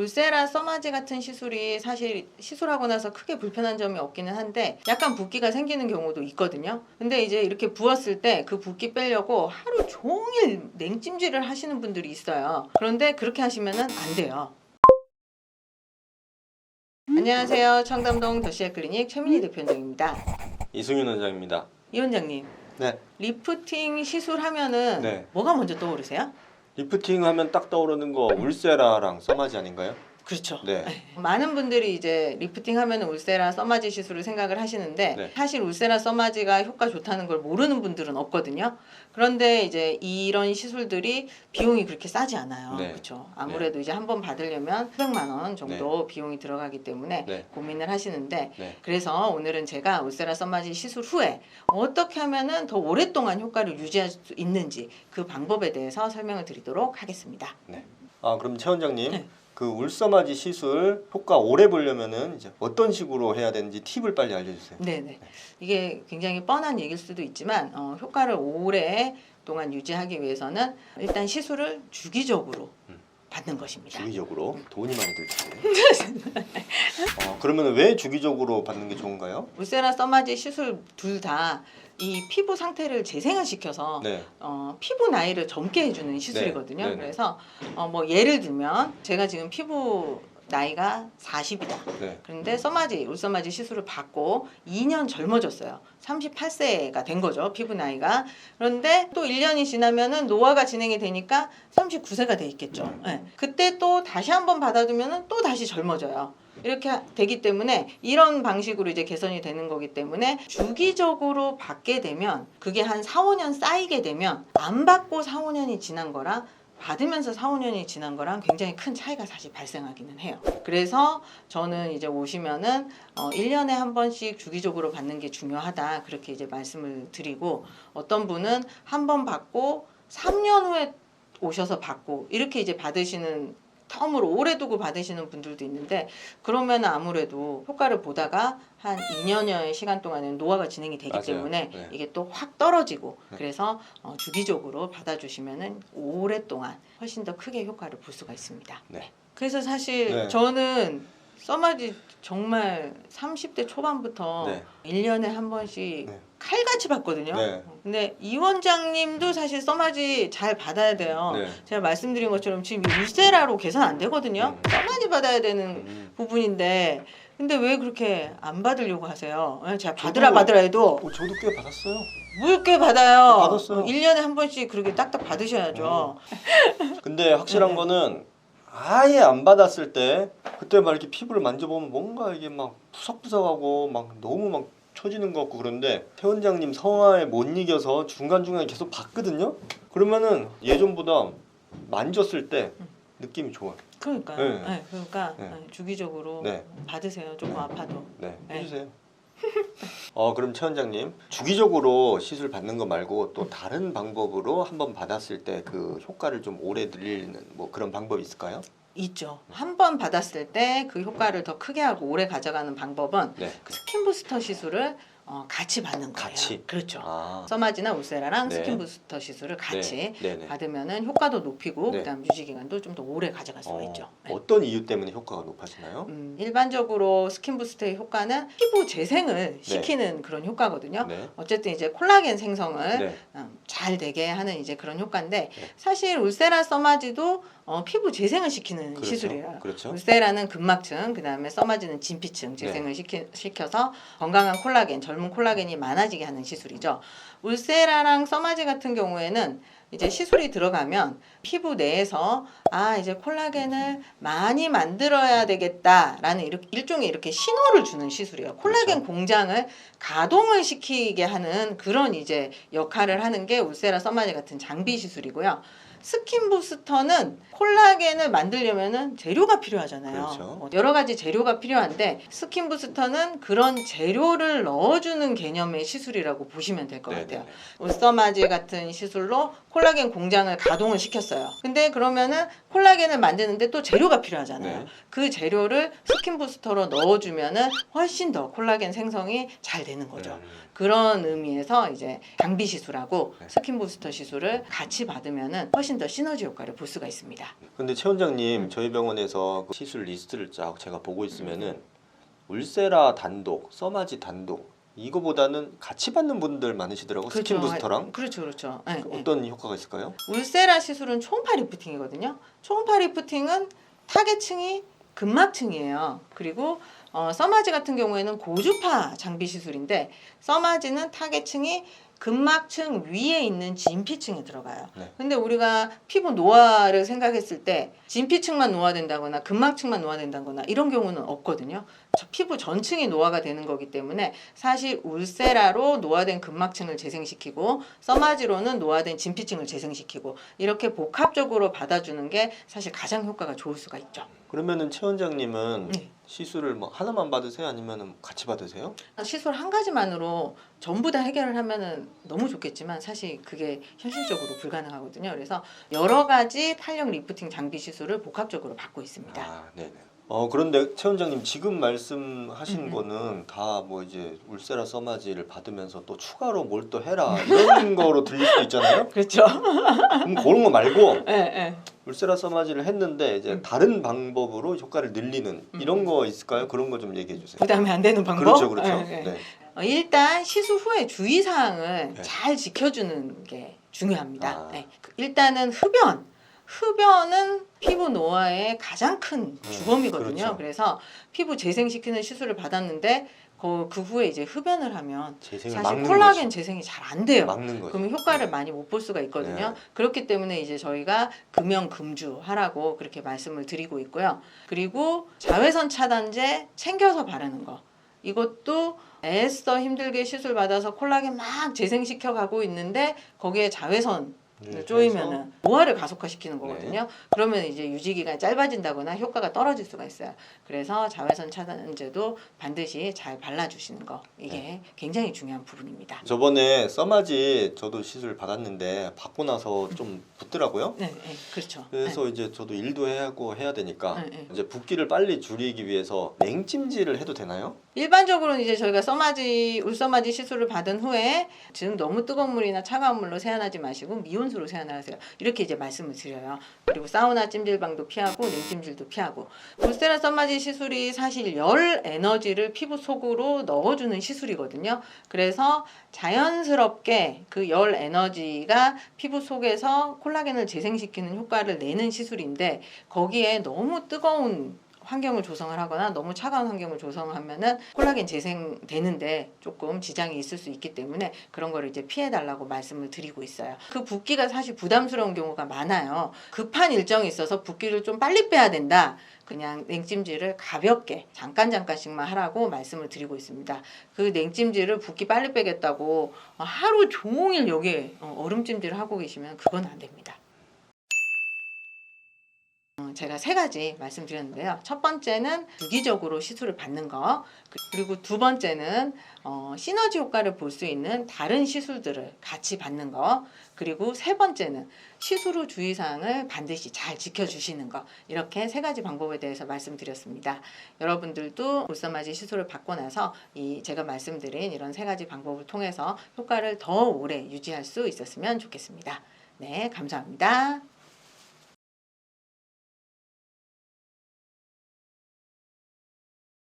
울세라 써마지 같은 시술이 사실 시술하고 나서 크게 불편한 점이 없기는 한데 약간 붓기가 생기는 경우도 있거든요. 근데 이제 이렇게 부었을 때 그 붓기 빼려고 하루 종일 냉찜질을 하시는 분들이 있어요. 그런데 그렇게 하시면은 안 돼요. 안녕하세요. 청담동 더시아 클리닉 최민희 대표원장입니다. 이승윤 원장입니다. 이 원장님, 네. 리프팅 시술하면은 네. 뭐가 먼저 떠오르세요? 리프팅 하면 딱 떠오르는 거 울세라랑 써마지 아닌가요? 그렇죠. 네. 많은 분들이 이제 리프팅 하면 울세라 써마지 시술을 생각을 하시는데 네. 사실 울세라 써마지가 효과 좋다는 걸 모르는 분들은 없거든요. 그런데 이제 이런 시술들이 비용이 그렇게 싸지 않아요. 네. 그렇죠. 아무래도 이제 한 번 받으려면 수백만 원 정도 네. 비용이 들어가기 때문에 네. 고민을 하시는데 네. 그래서 오늘은 제가 울세라 써마지 시술 후에 어떻게 하면은 더 오랫동안 효과를 유지할 수 있는지 그 방법에 대해서 설명을 드리도록 하겠습니다. 네. 그럼 최 원장님, 네. 그 울써마지 시술 효과 오래 보려면은 이제 어떤 식으로 해야 되는지 팁을 빨리 알려주세요. 네네. 이게 굉장히 뻔한 얘기일 수도 있지만 효과를 오랫동안 유지하기 위해서는 일단 시술을 주기적으로 받는 것입니다. 주기적으로 돈이 많이 들 텐데. 그러면 왜 주기적으로 받는 게 좋은가요? 울세라 써마지 시술 둘 다 이 피부 상태를 재생을 시켜서 네. 피부 나이를 젊게 해주는 시술이거든요. 네네. 그래서 뭐 예를 들면 제가 지금 피부 나이가 40이다. 네. 그런데 써마지, 울써마지 시술을 받고 2년 젊어졌어요. 38세가 된 거죠, 피부 나이가. 그런데 또 1년이 지나면은 노화가 진행이 되니까 39세가 돼 있겠죠. 네. 그때 또 다시 한번 받아두면은 또 다시 젊어져요. 이렇게 되기 때문에 이런 방식으로 이제 개선이 되는 거기 때문에 주기적으로 받게 되면 그게 한 4, 5년 쌓이게 되면 안 받고 4, 5년이 지난 거랑 받으면서 4, 5년이 지난 거랑 굉장히 큰 차이가 사실 발생하기는 해요. 그래서 저는 이제 오시면은 1년에 한 번씩 주기적으로 받는 게 중요하다. 그렇게 이제 말씀을 드리고 어떤 분은 한 번 받고 3년 후에 오셔서 받고 이렇게 이제 받으시는 텀으로 오래 두고 받으시는 분들도 있는데 그러면 아무래도 효과를 보다가 한 2년여의 시간 동안은 노화가 진행이 되기 맞아요. 때문에 네. 이게 또 확 떨어지고 네. 그래서 주기적으로 받아주시면은 오랫동안 훨씬 더 크게 효과를 볼 수가 있습니다. 네. 그래서 사실 네. 저는 써마지 정말 30대 초반부터 네. 1년에 한 번씩 네. 칼같이 받거든요. 네. 근데 이 원장님도 사실 써마지 잘 받아야 돼요. 네. 제가 말씀드린 것처럼 지금 울세라로 개선 안 되거든요. 써마지 받아야 되는 부분인데 근데 왜 그렇게 안 받으려고 하세요? 제가 받으라 해도 저도 꽤 받았어요. 뭘 꽤 받아요. 받았어요. 1년에 한 번씩 그렇게 딱딱 받으셔야죠. 근데 확실한 네. 거는 아예 안 받았을 때 그때 막 이렇게 피부를 만져보면 뭔가 이게 막 푸석푸석하고 막 너무 막 처지는 것 같고 그런데 최 원장님 성화에 못 이겨서 중간중간에 계속 받거든요. 그러면은 예전보다 만졌을 때 느낌이 좋아요. 그러니까요. 네. 네, 그러니까 네. 주기적으로 네. 받으세요. 조금 아파도. 네, 네. 해주세요. 그럼 최 원장님 주기적으로 시술 받는 거 말고 또 다른 방법으로 한번 받았을 때 그 효과를 좀 오래 늘리는 뭐 그런 방법이 있을까요? 있죠. 한 번 받았을 때 그 효과를 더 크게 하고 오래 가져가는 방법은 네. 그 스킨 부스터 시술을 같이 받는 거예요. 같이? 그렇죠. 아, 써마지나 울세라랑 네. 스킨 부스터 시술을 같이 네. 네. 받으면은 효과도 높이고 네. 그다음 유지 기간도 좀 더 오래 가져갈 수가 있죠. 네. 어떤 이유 때문에 효과가 높아지나요? 일반적으로 스킨 부스터의 효과는 피부 재생을 시키는 그런 효과거든요. 네. 어쨌든 이제 콜라겐 생성을 네. 잘 되게 하는 이제 그런 효과인데 네. 사실 울세라 써마지도 피부 재생을 시키는 그렇죠. 시술이에요. 그렇죠. 울세라는 근막층, 그 다음에 써마지는 진피층 재생을 시켜서 건강한 콜라겐, 젊은 콜라겐이 많아지게 하는 시술이죠. 울세라랑 써마지 같은 경우에는 이제 시술이 들어가면 피부 내에서 이제 콜라겐을 많이 만들어야 되겠다라는 일종의 이렇게 신호를 주는 시술이에요. 콜라겐 그렇죠. 공장을 가동을 시키게 하는 그런 이제 역할을 하는 게 울세라 써마지 같은 장비 시술이고요. 스킨 부스터는 콜라겐을 만들려면은 재료가 필요하잖아요. 그렇죠. 여러 가지 재료가 필요한데 스킨 부스터는 그런 재료를 넣어주는 개념의 시술이라고 보시면 될 것 같아요. 울써마지 같은 시술로 콜라겐 공장을 가동을 시켰어요. 근데 그러면은 콜라겐을 만드는데 또 재료가 필요하잖아요. 네. 그 재료를 스킨 부스터로 넣어주면은 훨씬 더 콜라겐 생성이 잘 되는 거죠. 그런 의미에서 이제 장비 시술하고 네. 스킨 부스터 시술을 같이 받으면은 훨씬 훨씬 더 시너지 효과를 볼 수가 있습니다. 근데 최 원장님 저희 병원에서 그 시술 리스트를 쫙 제가 보고 있으면은 울세라 단독, 써마지 단독 이거보다는 같이 받는 분들 많으시더라고. 스킨 부스터랑. 그렇죠. 네, 네. 어떤 효과가 있을까요? 울세라 시술은 초음파 리프팅이거든요. 초음파 리프팅은 타겟층이 근막층이에요. 그리고 써마지 같은 경우에는 고주파 장비 시술인데 써마지는 타겟층이 근막층 위에 있는 진피층에 들어가요. 네. 근데 우리가 피부 노화를 생각했을 때 진피층만 노화된다거나 근막층만 노화된다거나 이런 경우는 없거든요. 피부 전층이 노화가 되는 거기 때문에 사실 울세라로 노화된 근막층을 재생시키고 써마지로는 노화된 진피층을 재생시키고 이렇게 복합적으로 받아주는 게 사실 가장 효과가 좋을 수가 있죠. 그러면은 최 원장님은 네. 시술을 뭐 하나만 받으세요? 아니면 같이 받으세요? 시술 한 가지만으로 전부 다 해결을 하면은 너무 좋겠지만 사실 그게 현실적으로 불가능하거든요. 그래서 여러 가지 탄력 리프팅 장비 시술을 복합적으로 받고 있습니다. 아, 네네. 그런데 최 원장님 지금 말씀하신 거는 다 뭐 이제 울세라 써마지를 받으면서 또 추가로 뭘 또 해라 이런 거로 들릴 수도 있잖아요. 그렇죠. 그럼 그런 거 말고 네. 울세라 써마지를 했는데 이제 다른 방법으로 효과를 늘리는 이런 거 있을까요? 그런 거 좀 얘기해 주세요. 부담이 안 되는 방법. 그렇죠. 네. 네. 일단 시술 후에 주의사항을 네. 잘 지켜주는 게 중요합니다. 아. 네. 일단은 흡연은 피부 노화의 가장 큰 주범이거든요. 그렇죠. 그래서 피부 재생시키는 시술을 받았는데 그 후에 이제 흡연을 하면 재생을 사실 막는 콜라겐 거지. 재생이 잘 안 돼요. 막는 거죠. 그러면 효과를 많이 못 볼 수가 있거든요. 네. 그렇기 때문에 이제 저희가 금연금주 하라고 그렇게 말씀을 드리고 있고요. 그리고 자외선 차단제 챙겨서 바르는 거. 이것도 애써 힘들게 시술 받아서 콜라겐 막 재생시켜 가고 있는데 거기에 자외선 네, 쪼이면은 노화를 가속화시키는 거거든요. 네. 그러면 이제 유지 기간이 짧아진다거나 효과가 떨어질 수가 있어요. 그래서 자외선 차단제도 반드시 잘 발라주시는 거 이게 굉장히 중요한 부분입니다. 저번에 써마지 저도 시술 받았는데 받고 나서 좀 붓더라고요. 네, 그렇죠. 그래서 이제 저도 일도 하고 해야 되니까 네. 이제 붓기를 빨리 줄이기 위해서 냉찜질을 해도 되나요? 일반적으로는 이제 저희가 울써마지 시술을 받은 후에 지금 너무 뜨거운 물이나 차가운 물로 세안하지 마시고 미온수로 세안하세요. 이렇게 이제 말씀을 드려요. 그리고 사우나 찜질방도 피하고 냉찜질도 피하고. 울세라 써마지 시술이 사실 열 에너지를 피부 속으로 넣어주는 시술이거든요. 그래서 자연스럽게 그 열 에너지가 피부 속에서 콜라겐을 재생시키는 효과를 내는 시술인데 거기에 너무 뜨거운 환경을 조성을 하거나 너무 차가운 환경을 조성하면은 콜라겐 재생되는데 조금 지장이 있을 수 있기 때문에 그런 거를 이제 피해 달라고 말씀을 드리고 있어요. 그 붓기가 사실 부담스러운 경우가 많아요. 급한 일정이 있어서 붓기를 좀 빨리 빼야 된다. 그냥 냉찜질을 가볍게 잠깐씩만 하라고 말씀을 드리고 있습니다. 그 냉찜질을 붓기 빨리 빼겠다고 하루 종일 여기에 얼음찜질을 하고 계시면 그건 안 됩니다. 제가 3가지 말씀드렸는데요. 첫 번째는 주기적으로 시술을 받는 거, 그리고 두 번째는 시너지 효과를 볼 수 있는 다른 시술들을 같이 받는 거, 그리고 세 번째는 시술 후 주의사항을 반드시 잘 지켜주시는 거. 이렇게 3가지 방법에 대해서 말씀드렸습니다. 여러분들도 울써마지 시술을 받고 나서 제가 말씀드린 이런 3가지 방법을 통해서 효과를 더 오래 유지할 수 있었으면 좋겠습니다. 네, 감사합니다.